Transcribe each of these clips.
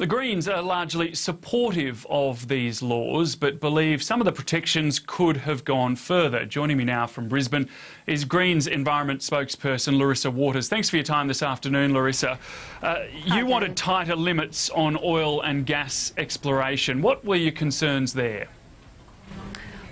The Greens are largely supportive of these laws, but believe some of the protections could have gone further. Joining me now from Brisbane is Greens Environment spokesperson Larissa Waters. Thanks for your time this afternoon, Larissa. You wanted tighter limits on oil and gas exploration. What were your concerns there?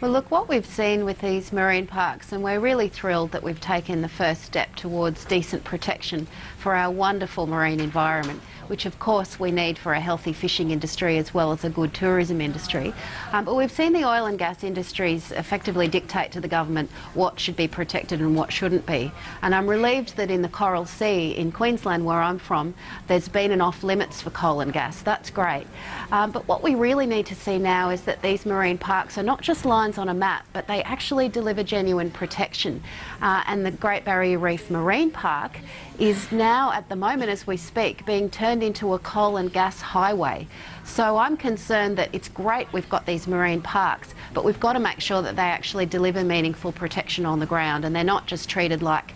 Well, look, what we've seen with these marine parks, and we're really thrilled that we've taken the first step towards decent protection for our wonderful marine environment, which of course we need for a healthy fishing industry as well as a good tourism industry. But we've seen the oil and gas industries effectively dictate to the government what should be protected and what shouldn't be. And I'm relieved that in the Coral Sea in Queensland, where I'm from, there's been an off-limits for coal and gas. That's great. But what we really need to see now is that these marine parks are not just lines on a map, but they actually deliver genuine protection. And the Great Barrier Reef Marine Park is now, at the moment as we speak, being turned into a coal and gas highway. So I'm concerned that it's great we've got these marine parks, but we've got to make sure that they actually deliver meaningful protection on the ground, and they're not just treated like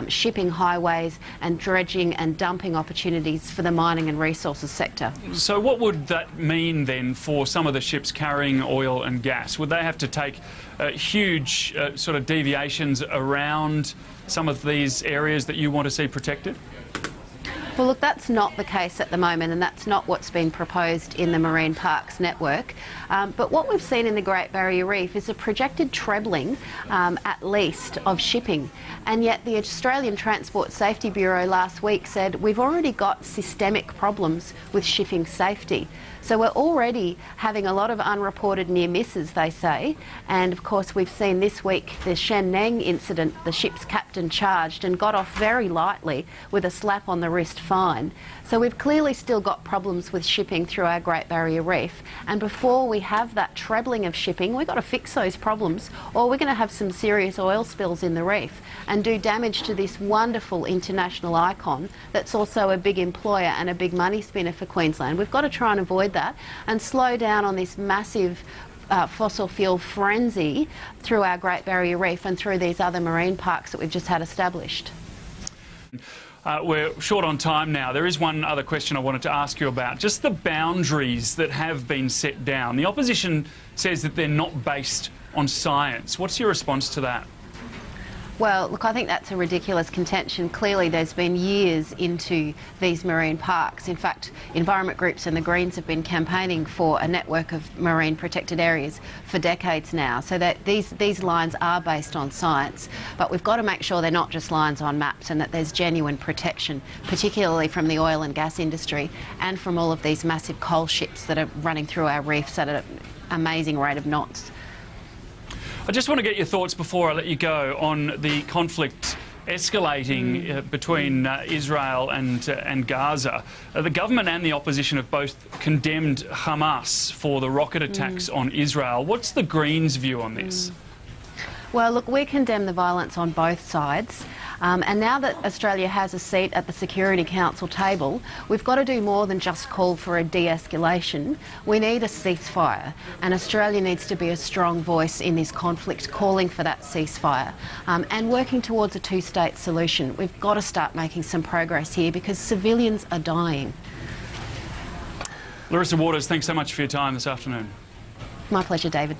shipping highways and dredging and dumping opportunities for the mining and resources sector. So what would that mean then for some of the ships carrying oil and gas? Would they have to take huge sort of deviations around some of these areas that you want to see protected? Well, look, that's not the case at the moment, and that's not what's been proposed in the Marine Parks Network. But what we've seen in the Great Barrier Reef is a projected trebling, at least, of shipping. And yet the Australian Transport Safety Bureau last week said we've already got systemic problems with shipping safety. So we're already having a lot of unreported near misses, they say. And of course, we've seen this week the Shen Neng incident, the ship's captain charged and got off very lightly with a slap on the wrist fine. So we've clearly still got problems with shipping through our Great Barrier Reef. And before we have that trebling of shipping, we've got to fix those problems, or we're going to have some serious oil spills in the reef and do damage to this wonderful international icon that's also a big employer and a big money spinner for Queensland. We've got to try and avoid that and slow down on this massive fossil fuel frenzy through our Great Barrier Reef and through these other marine parks that we've just had established. We're short on time now. There is one other question I wanted to ask you about, just the boundaries that have been set down. The opposition says that they're not based on science. What's your response to that? Well, look, I think that's a ridiculous contention. Clearly, there's been years into these marine parks. In fact, environment groups and the Greens have been campaigning for a network of marine protected areas for decades now. So that these lines are based on science, but we've got to make sure they're not just lines on maps and that there's genuine protection, particularly from the oil and gas industry and from all of these massive coal ships that are running through our reefs at an amazing rate of knots. I just want to get your thoughts before I let you go on the conflict escalating between Israel and Gaza. The government and the opposition have both condemned Hamas for the rocket attacks on Israel. What's the Greens' view on this? Well, look, we condemn the violence on both sides. And now that Australia has a seat at the Security Council table, we've got to do more than just call for a de-escalation. We need a ceasefire, and Australia needs to be a strong voice in this conflict, calling for that ceasefire and working towards a two-state solution. We've got to start making some progress here because civilians are dying. Larissa Waters, thanks so much for your time this afternoon. My pleasure, David.